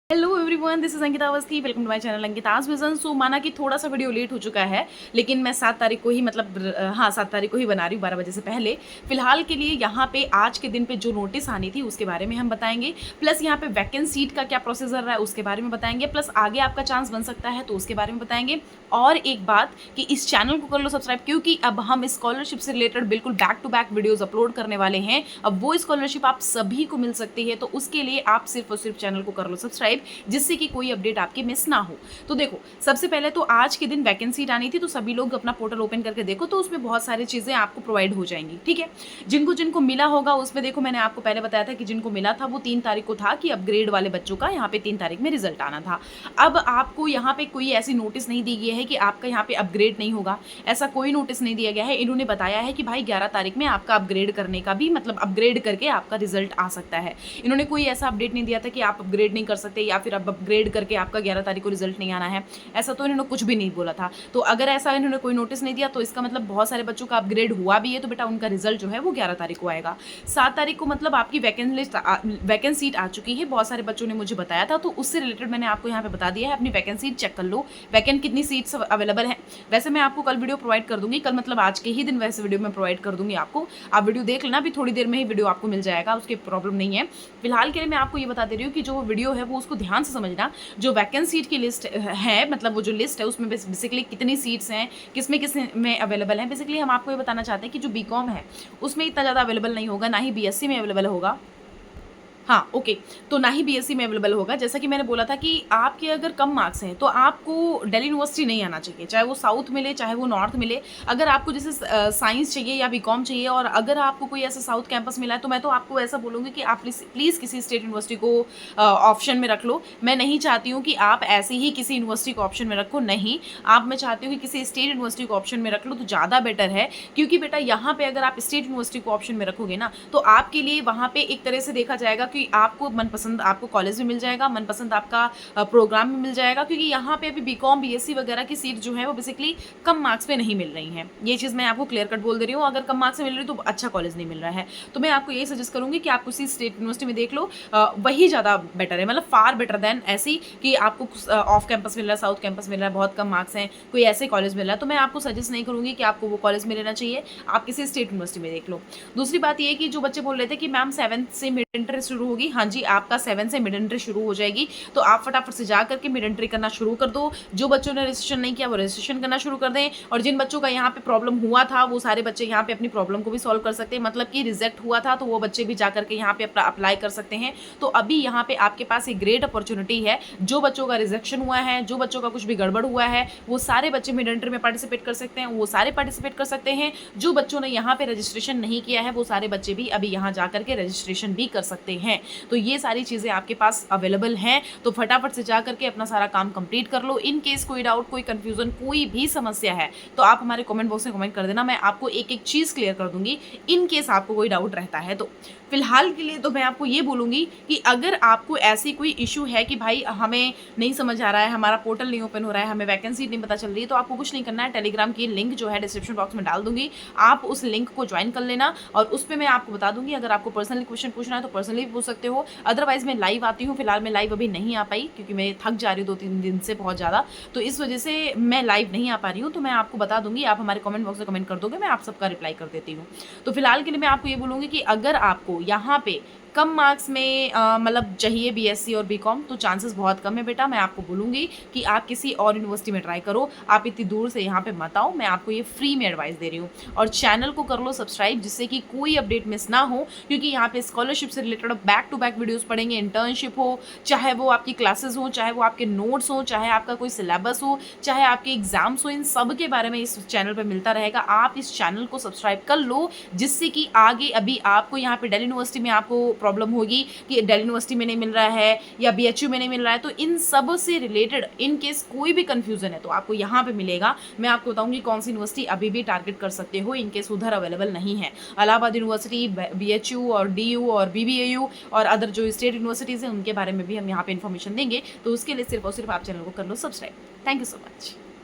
Hello everyone, this is Ankita Awasthi. Welcome to my channel Ankita's vision. So माना कि थोड़ा सा वीडियो लेट हो चुका है, लेकिन मैं 7 तारीख को ही 7 तारीख को ही बना रही हूँ 12 बजे से पहले। फिलहाल के लिए यहाँ पे आज के दिन पे जो नोटिस आनी थी उसके बारे में हम बताएंगे, प्लस यहाँ पे वैकेंट सीट का क्या प्रोसीजर रहा है उसके बारे में बताएंगे, प्लस आगे आपका चांस बन सकता है तो उसके बारे में बताएंगे। और एक बात कि इस चैनल को कर लो सब्सक्राइब, क्योंकि अब हम स्कॉलरशिप से रिलेटेड बिल्कुल back to back videos upload करने वाले हैं। अब वो स्कॉलरशिप आप सभी को मिल सकती है, तो उसके लिए आप सिर्फ और सिर्फ चैनल को कर लो सब्सक्राइब, जिससे कि कोई अपडेट आपकी मिस ना हो। तो देखो, सबसे पहले तो आज के दिन वैकेंसी आनी थी, तो सभी लोग अपना पोर्टल ओपन करके देखो, तो उसमें बहुत सारी चीजें आपको प्रोवाइड हो जाएंगी। ठीक है, जिनको जिनको मिला होगा उसमें देखो, मैंने आपको पहले बताया था कि जिनको मिला था वो 3 तारीख को था कि अपग्रेड वाले बच्चों का यहाँ पे 3 तारीख में रिजल्ट आना था। अब आपको यहाँ पे कोई ऐसी नोटिस नहीं दी गई है कि आपका यहाँ पे अपग्रेड नहीं होगा, ऐसा कोई नोटिस नहीं दिया गया है। इन्होंने बताया है कि भाई 11 तारीख में आपका अपग्रेड करने का भी, मतलब अपग्रेड करके आपका रिजल्ट आ सकता है। इन्होंने कोई ऐसा अपडेट नहीं दिया था कि आप अपग्रेड नहीं कर सकते या फिर अब अपग्रेड करके आपका 11 तारीख को रिजल्ट नहीं आना है, ऐसा तो इन्होंने कुछ भी नहीं बोला था। तो अगर ऐसा इन्होंने कोई नोटिस नहीं दिया तो इसका मतलब बहुत सारे बच्चों का अपग्रेड हुआ भी है, तो बेटा उनका रिजल्ट जो है वो 11 तारीख को आएगा। 7 तारीख को मतलब आपकी वैकेंट सीट आ चुकी है, बहुत सारे बच्चों ने मुझे बताया था, तो उससे रिलेटेड मैंने आपको यहाँ पे बता दिया है। अपनी वैकेंट सीट चेक कर लो, वैकेंट कितनी सीट्स अवेलेबल है। वैसे मैं आपको कल वीडियो प्रोवाइड कर दूंगी, कल मतलब आज के ही दिन वैसे वीडियो में प्रोवाइड कर दूंगी आपको। आप वीडियो देख लेना, अभी थोड़ी देर में ही वीडियो आपको मिल जाएगा, उसकी प्रॉब्लम नहीं है। फिलहाल के लिए मैं आपको ये बता दे रही हूँ कि जो वीडियो है वो उसको ध्यान से समझना। जो वैकेंट सीट की लिस्ट है, मतलब वो जो लिस्ट है उसमें बेसिकली कितनी सीट्स हैं, किस में अवेलेबल हैं। बेसिकली हम आपको ये बताना चाहते हैं कि जो बीकॉम है उसमें इतना ज़्यादा अवेलेबल नहीं होगा, ना ही बीएससी में अवेलेबल होगा। हाँ ओके, तो ना ही बीएससी में अवेलेबल होगा। जैसा कि मैंने बोला था कि आपके अगर कम मार्क्स हैं तो आपको दिल्ली यूनिवर्सिटी नहीं आना चाहिए, चाहे वो साउथ मिले चाहे वो नॉर्थ मिले। अगर आपको जैसे साइंस चाहिए या बीकॉम चाहिए और अगर आपको कोई ऐसा साउथ कैंपस मिला है, तो मैं तो आपको ऐसा बोलूँगी कि आप प्लीज़ किसी स्टेट यूनिवर्सिटी को ऑप्शन में रख लो। मैं नहीं चाहती हूँ कि आप ऐसे ही किसी यूनिवर्सिटी को ऑप्शन में रखो, नहीं। आप, मैं चाहती हूँ कि किसी स्टेट यूनिवर्सिटी को ऑप्शन में रख लो तो ज़्यादा बेटर है, क्योंकि बेटा यहाँ पे अगर आप स्टेट यूनिवर्सिटी को ऑप्शन में रखोगे ना, तो आपके लिए वहाँ पे एक तरह से देखा जाएगा कि आपको मनपसंद आपको कॉलेज भी मिल जाएगा, मनपसंद आपका प्रोग्राम भी मिल जाएगा, क्योंकि यहाँ पे अभी बीकॉम बीएससी वगैरह की सीट जो है वो बेसिकली कम मार्क्स पे नहीं मिल रही हैं। ये चीज़ मैं आपको क्लियर कट बोल दे रही हूँ। अगर कम मार्क्स में मिल रही है तो अच्छा कॉलेज नहीं मिल रहा है, तो मैं आपको यही सजेस्ट करूँगी कि आप किसी स्टेट यूनिवर्सिटी में देख लो, वही ज़्यादा बेटर है, मतलब फार बेटर देन ऐसी कि आपको ऑफ कैंपस मिल रहा है, साउथ कैंपस मिल रहा है, बहुत कम मार्क्स हैं, कोई ऐसे कॉलेज मिल रहा है। तो मैं आपको सजेस्ट नहीं करूँगी कि आपको वो कॉलेज में लेना चाहिए, आप किसी स्टेट यूनिवर्सिटी में देख लो। दूसरी बात ये कि जो बच्चे बोल रहे थे कि मैम 7 से मिड एंट्री शुरू होगी, हाँ जी, आपका 7 से मिड एंट्री शुरू हो जाएगी, तो आप फटाफट से जा करके मिड एंट्री करना शुरू कर दो। जो बच्चों ने रजिस्ट्रेशन नहीं किया वो रजिस्ट्रेशन करना शुरू कर दें, और जिन बच्चों का यहाँ पे प्रॉब्लम हुआ था वो सारे बच्चे यहाँ पे अपनी प्रॉब्लम को भी सॉल्व कर सकते हैं। मतलब कि रिजेक्ट हुआ था तो वो बच्चे भी जा करके यहाँ पे अपना अप्लाई कर सकते हैं। तो अभी यहाँ पे आपके पास एक ग्रेट अपॉर्चुनिटी है। जो बच्चों का रिजेक्शन हुआ है, जो बच्चों का कुछ भी गड़बड़ हुआ है, वो सारे बच्चे मिड एंट्री में पार्टिसिपेट कर सकते हैं, वो सारे पार्टिसिपेट कर सकते हैं। जो बच्चों ने यहाँ पे रजिस्ट्रेशन नहीं किया है वो सारे बच्चे भी अभी यहाँ जा करके रजिस्ट्रेशन भी कर सकते हैं। तो ये सारी चीज़ें आपके पास अवेलेबल हैं, तो फटाफट से जा करके अपना सारा काम कंप्लीट कर लो। इन केस कोई डाउट, कोई कंफ्यूजन, कोई भी समस्या है तो आप हमारे कमेंट बॉक्स में कमेंट कर देना, मैं आपको एक एक चीज़ क्लियर कर दूंगी इन केस आपको कोई डाउट रहता है। तो फिलहाल के लिए तो मैं आपको ये बोलूँगी कि अगर आपको ऐसी कोई इशू है कि भाई हमें नहीं समझ आ रहा है, हमारा पोर्टल नहीं ओपन हो रहा है, हमें वैकेंसी नहीं पता चल रही है, तो आपको कुछ नहीं करना है। टेलीग्राम की लिंक जो है डिस्क्रिप्शन बॉक्स में डाल दूंगी, आप उस लिंक को ज्वाइन कर लेना, और उस पर मैं आपको बता दूंगी। अगर आपको पर्सनली क्वेश्चन पूछना है तो पर्सनली भी पूछ सकते हो, अदरवाइज मैं लाइव आती हूँ। फिलहाल मैं लाइव अभी नहीं आ पाई क्योंकि मैं थक जा रही हूँ 2-3 दिन से बहुत ज़्यादा, तो इस वजह से मैं लाइव नहीं आ पा रही हूँ। तो मैं आपको बता दूंगी, आप हमारे कमेंट बॉक्स में कमेंट कर दोगे, मैं आप सबका रिप्लाई कर देती हूँ। तो फिलहाल के लिए मैं आपको ये बोलूँगी कि अगर आपको यहाँ पे कम मार्क्स में मतलब चाहिए बीएससी और बीकॉम, तो चांसेस बहुत कम है बेटा। मैं आपको बोलूँगी कि आप किसी और यूनिवर्सिटी में ट्राई करो, आप इतनी दूर से यहाँ पे मत आओ। मैं आपको ये फ्री में एडवाइस दे रही हूँ, और चैनल को कर लो सब्सक्राइब, जिससे कि कोई अपडेट मिस ना हो, क्योंकि यहाँ पे स्कॉलरशिप से related back to back videos पढ़ेंगे। इंटर्नशिप हो, चाहे वो आपकी क्लासेस हो, चाहे वो आपके नोट्स हो, चाहे आपका कोई सिलेबस हो, चाहे आपके एग्जाम्स हो, इन सब के बारे में इस चैनल पर मिलता रहेगा। आप इस चैनल को सब्सक्राइब कर लो, जिससे कि आगे अभी आपको यहाँ पे दिल्ली यूनिवर्सिटी में आपको प्रॉब्लम होगी कि दिल्ली यूनिवर्सिटी में नहीं मिल रहा है या बीएचयू में नहीं मिल रहा है, तो इन सब से रिलेटेड इन केस कोई भी कंफ्यूजन है तो आपको यहाँ पे मिलेगा। मैं आपको बताऊंगी कौन सी यूनिवर्सिटी अभी भी टारगेट कर सकते हो इन केस उधर अवेलेबल नहीं है। इलाहाबाद यूनिवर्सिटी, बीएचयू और डीयू और बीबीएयू और अदर जो स्टेट यूनिवर्सिटीज़ हैं उनके बारे में भी हम यहाँ पे इन्फॉर्मेशन देंगे। तो उसके लिए सिर्फ और सिर्फ आप चैनल को कर लो subscribe. Thank you so much.